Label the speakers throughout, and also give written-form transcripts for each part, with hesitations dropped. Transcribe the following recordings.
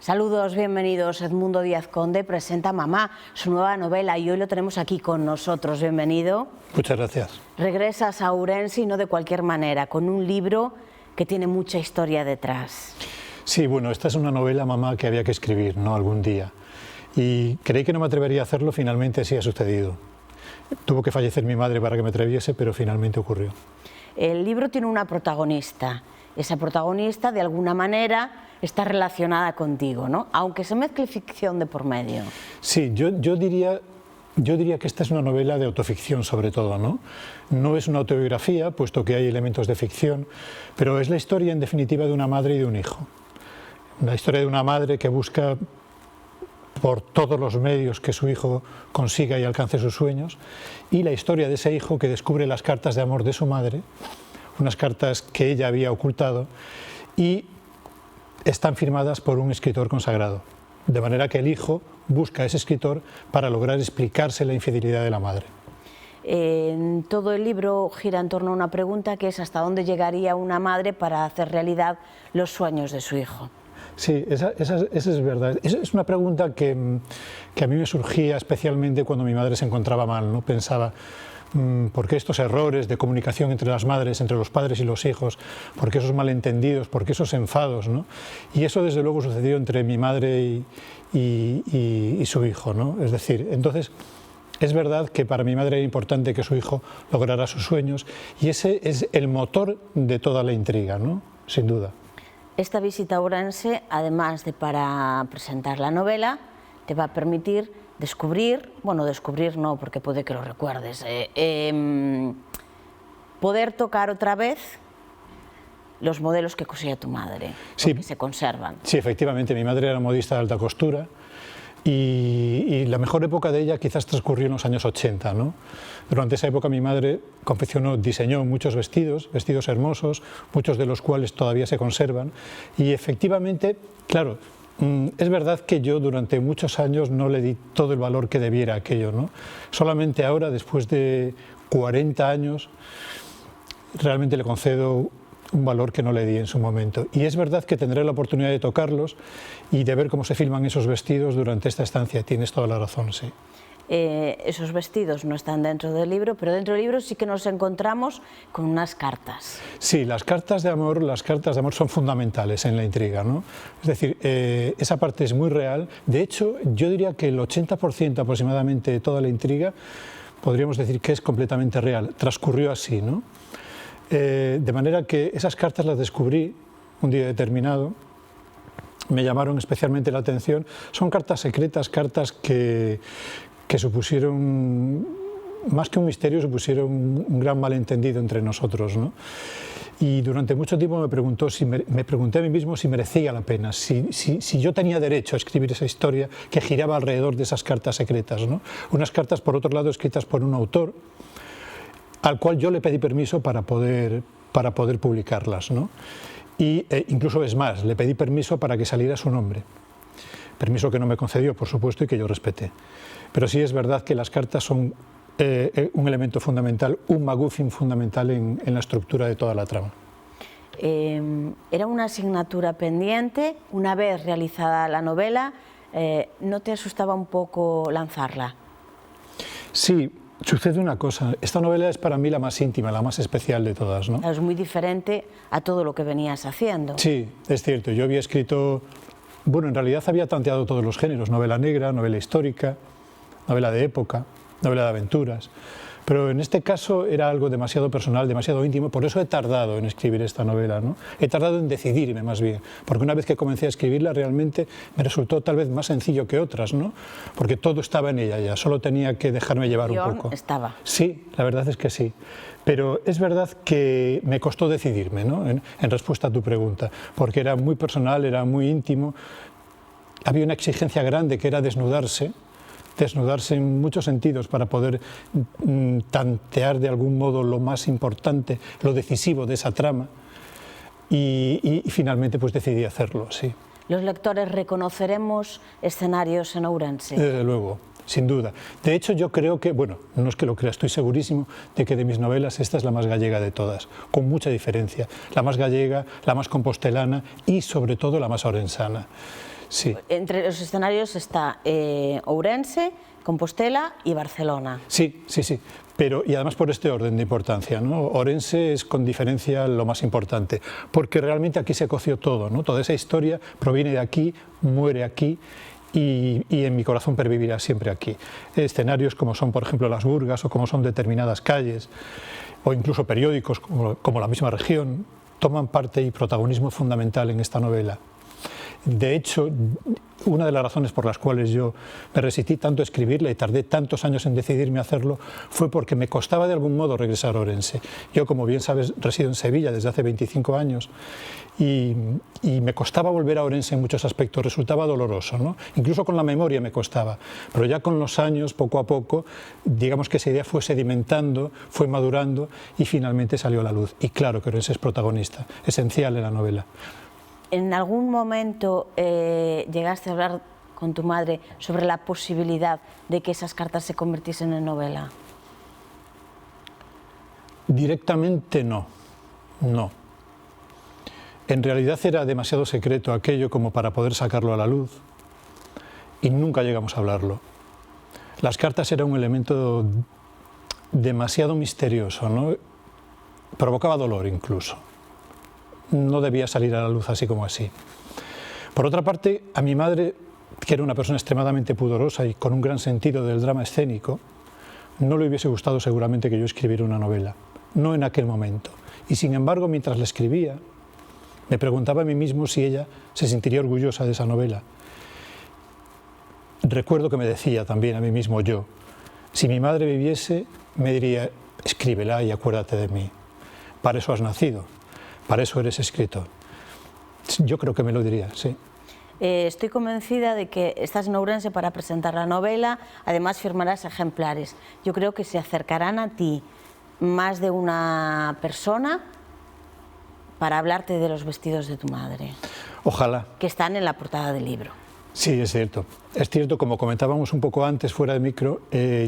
Speaker 1: Saludos, bienvenidos. Edmundo Díaz Conde presenta Mamá, su nueva novela, y hoy lo tenemos aquí con nosotros. Bienvenido.
Speaker 2: Muchas gracias.
Speaker 1: Regresas a Ourense y no de cualquier manera, con un libro que tiene mucha historia detrás.
Speaker 2: Sí, bueno, esta es una novela, Mamá, que había que escribir, ¿no?, algún día. Y creí que no me atrevería a hacerlo, finalmente sí ha sucedido. Tuvo que fallecer mi madre para que me atreviese, pero finalmente ocurrió.
Speaker 1: El libro tiene una protagonista. Esa protagonista, de alguna manera, está relacionada contigo, ¿no? Aunque se mezcle ficción de por medio.
Speaker 2: Sí, yo diría que esta es una novela de autoficción sobre todo, ¿no? No es una autobiografía, puesto que hay elementos de ficción, pero es la historia en definitiva de una madre y de un hijo. La historia de una madre que busca por todos los medios que su hijo consiga y alcance sus sueños, y la historia de ese hijo que descubre las cartas de amor de su madre, unas cartas que ella había ocultado, y están firmadas por un escritor consagrado. De manera que el hijo busca a ese escritor para lograr explicarse la infidelidad de la madre.
Speaker 1: En todo el libro gira en torno a una pregunta, que es ¿hasta dónde llegaría una madre para hacer realidad los sueños de su hijo?
Speaker 2: Sí, esa es verdad. Es una pregunta que a mí me surgía especialmente cuando mi madre se encontraba mal, ¿no? Pensaba, ¿por qué estos errores de comunicación entre las madres, entre los padres y los hijos? ¿Por qué esos malentendidos? ¿Por qué esos enfados, ¿no? Y eso desde luego sucedió entre mi madre y su hijo, ¿no? Es decir, entonces es verdad que para mi madre era importante que su hijo lograra sus sueños, y ese es el motor de toda la intriga, ¿no? Sin duda.
Speaker 1: Esta visita a Ourense, además de para presentar la novela, te va a permitir descubrir, bueno, descubrir no, porque puede que lo recuerdes, poder tocar otra vez los modelos que cosía tu madre,
Speaker 2: sí,
Speaker 1: que se conservan.
Speaker 2: Sí, efectivamente, mi madre era modista de alta costura, y la mejor época de ella quizás transcurrió en los años 80, ¿no? Durante esa época mi madre diseñó muchos vestidos hermosos, muchos de los cuales todavía se conservan, y efectivamente, claro, es verdad que yo durante muchos años no le di todo el valor que debiera a aquello, ¿no? Solamente ahora, después de 40 años, realmente le concedo un valor que no le di en su momento. Y es verdad que tendré la oportunidad de tocarlos y de ver cómo se filman esos vestidos durante esta estancia. Tienes toda la razón, sí.
Speaker 1: Esos vestidos no están dentro del libro, pero dentro del libro sí que nos encontramos con unas cartas.
Speaker 2: Sí, las cartas de amor son fundamentales en la intriga, ¿no? Es decir, esa parte es muy real. De hecho, yo diría que el 80% aproximadamente de toda la intriga podríamos decir que es completamente real. Transcurrió así, ¿no? De manera que esas cartas las descubrí un día determinado, me llamaron especialmente la atención. Son cartas secretas, cartas que supusieron, más que un misterio, supusieron un gran malentendido entre nosotros, ¿no? Y durante mucho tiempo me pregunté a mí mismo si merecía la pena, si yo tenía derecho a escribir esa historia que giraba alrededor de esas cartas secretas, ¿no? Unas cartas, por otro lado, escritas por un autor al cual yo le pedí permiso para poder publicarlas, ¿no? Y incluso es más, le pedí permiso para que saliera su nombre. Permiso que no me concedió, por supuesto, y que yo respeté. Pero sí es verdad que las cartas son un elemento fundamental, un MacGuffin fundamental en la estructura de toda la trama.
Speaker 1: Era una asignatura pendiente. Una vez realizada la novela, ¿no te asustaba un poco lanzarla?
Speaker 2: Sí. Sucede una cosa, esta novela es para mí la más íntima, la más especial de todas, ¿no?
Speaker 1: Es muy diferente a todo lo que venías haciendo.
Speaker 2: Sí, es cierto, yo había escrito, bueno, en realidad había tanteado todos los géneros, novela negra, novela histórica, novela de época, novela de aventuras, pero en este caso era algo demasiado personal, demasiado íntimo, por eso he tardado en escribir esta novela, ¿no? He tardado en decidirme más bien, porque una vez que comencé a escribirla realmente me resultó tal vez más sencillo que otras, ¿no? Porque todo estaba en ella ya, solo tenía que dejarme llevar un poco.
Speaker 1: Estaba.
Speaker 2: Sí, la verdad es que sí, pero es verdad que me costó decidirme, ¿no? En respuesta a tu pregunta, porque era muy personal, era muy íntimo, había una exigencia grande que era desnudarse en muchos sentidos para poder tantear de algún modo lo más importante, lo decisivo de esa trama, y finalmente pues decidí hacerlo, sí.
Speaker 1: ¿Los lectores reconoceremos escenarios en Ourense?
Speaker 2: Desde luego, sin duda. De hecho yo creo que, bueno, no es que lo crea, estoy segurísimo de que de mis novelas esta es la más gallega de todas, con mucha diferencia, la más gallega, la más compostelana y sobre todo la más orensana. Sí.
Speaker 1: Entre los escenarios está Ourense, Compostela y Barcelona.
Speaker 2: Sí, sí, sí. Pero, y además por este orden de importancia, ¿no? Ourense es con diferencia lo más importante, porque realmente aquí se coció todo, ¿no? Toda esa historia proviene de aquí, muere aquí y en mi corazón pervivirá siempre aquí. Escenarios como son, por ejemplo, las Burgas o como son determinadas calles o incluso periódicos como La Misma Región, toman parte y protagonismo fundamental en esta novela. De hecho, una de las razones por las cuales yo me resistí tanto a escribirla y tardé tantos años en decidirme a hacerlo fue porque me costaba de algún modo regresar a Ourense. Yo, como bien sabes, resido en Sevilla desde hace 25 años y me costaba volver a Ourense en muchos aspectos, resultaba doloroso, ¿no? Incluso con la memoria me costaba, pero ya con los años, poco a poco, digamos que esa idea fue sedimentando, fue madurando y finalmente salió a la luz. Y claro que Ourense es protagonista, esencial en la novela.
Speaker 1: ¿En algún momento llegaste a hablar con tu madre sobre la posibilidad de que esas cartas se convirtiesen en novela?
Speaker 2: Directamente no, no. En realidad era demasiado secreto aquello como para poder sacarlo a la luz y nunca llegamos a hablarlo. Las cartas eran un elemento demasiado misterioso, ¿no? Provocaba dolor incluso. No debía salir a la luz así como así. Por otra parte, a mi madre, que era una persona extremadamente pudorosa y con un gran sentido del drama escénico, no le hubiese gustado seguramente que yo escribiera una novela, no en aquel momento. Y sin embargo, mientras la escribía, me preguntaba a mí mismo si ella se sentiría orgullosa de esa novela. Recuerdo que me decía también a mí mismo yo, si mi madre viviese, me diría, escríbela y acuérdate de mí. Para eso has nacido. Para eso eres escritor. Yo creo que me lo diría, sí.
Speaker 1: Estoy convencida de que estás en Ourense para presentar la novela, además firmarás ejemplares. Yo creo que se acercarán a ti más de una persona para hablarte de los vestidos de tu madre.
Speaker 2: Ojalá.
Speaker 1: Que están en la portada del libro.
Speaker 2: Sí, es cierto. Es cierto, como comentábamos un poco antes, fuera de micro,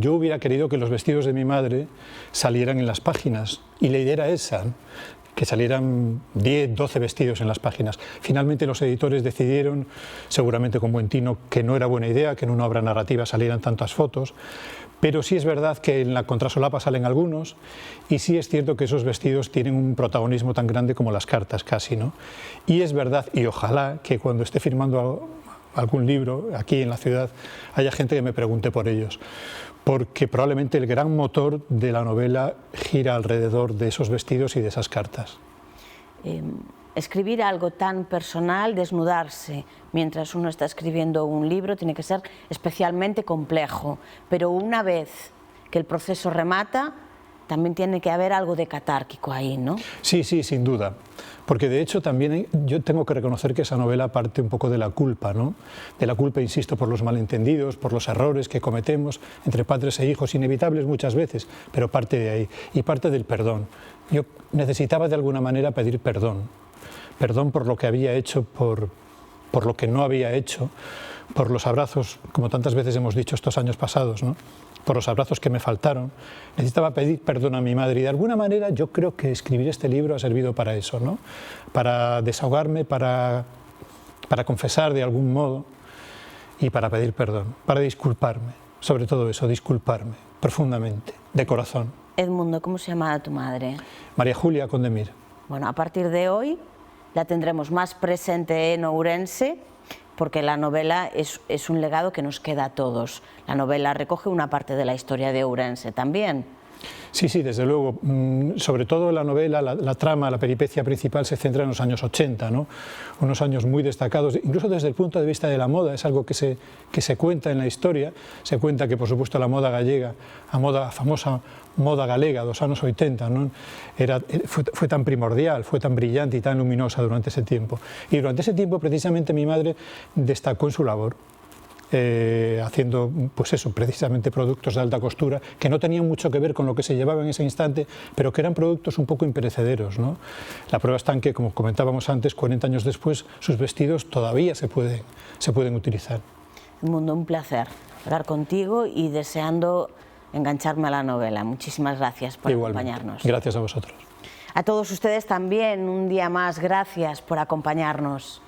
Speaker 2: yo hubiera querido que los vestidos de mi madre salieran en las páginas, y la idea era esa, que salieran 10, 12 vestidos en las páginas. Finalmente los editores decidieron, seguramente con buen tino, que no era buena idea, que en una obra narrativa salieran tantas fotos, pero sí es verdad que en la contrasolapa salen algunos, y sí es cierto que esos vestidos tienen un protagonismo tan grande como las cartas casi, ¿no? Y es verdad, y ojalá que cuando esté firmando algún libro aquí en la ciudad haya gente que me pregunte por ellos, porque probablemente el gran motor de la novela gira alrededor de esos vestidos y de esas cartas.
Speaker 1: Escribir algo tan personal, desnudarse mientras uno está escribiendo un libro, tiene que ser especialmente complejo, pero una vez que el proceso remata, también tiene que haber algo de catárquico ahí, ¿no?
Speaker 2: Sí, sí, sin duda. Porque de hecho también yo tengo que reconocer que esa novela parte un poco de la culpa, ¿no? De la culpa, insisto, por los malentendidos, por los errores que cometemos entre padres e hijos, inevitables muchas veces, pero parte de ahí. Y parte del perdón. Yo necesitaba de alguna manera pedir perdón. Perdón por lo que había hecho, por lo que no había hecho, por los abrazos, como tantas veces hemos dicho estos años pasados, ¿no? Por los abrazos que me faltaron. Necesitaba pedir perdón a mi madre y de alguna manera yo creo que escribir este libro ha servido para eso, ¿no? Para desahogarme, para confesar de algún modo y para pedir perdón, para disculparme, sobre todo eso, disculparme profundamente, de corazón.
Speaker 1: Edmundo, ¿cómo se llama tu madre?
Speaker 2: María Julia Condemir.
Speaker 1: Bueno, a partir de hoy la tendremos más presente en Ourense, porque la novela es un legado que nos queda a todos. La novela recoge una parte de la historia de Ourense también.
Speaker 2: Sí, sí, desde luego. Sobre todo la novela, la trama, la peripecia principal se centra en los años 80, ¿no? Unos años muy destacados, incluso desde el punto de vista de la moda, es algo que se cuenta en la historia. Se cuenta que, por supuesto, la moda gallega, la famosa moda galega dos anos 80, ¿no? Fue tan primordial, fue tan brillante y tan luminosa durante ese tiempo. Y durante ese tiempo, precisamente, mi madre destacó en su labor. Haciendo pues eso, precisamente productos de alta costura que no tenían mucho que ver con lo que se llevaba en ese instante, pero que eran productos un poco imperecederos, ¿no? La prueba está en que, como comentábamos antes, 40 años después, sus vestidos todavía se pueden utilizar.
Speaker 1: Edmundo, un placer hablar contigo y deseando engancharme a la novela. Muchísimas gracias por acompañarnos.
Speaker 2: Gracias a vosotros.
Speaker 1: A todos ustedes también, un día más, gracias por acompañarnos.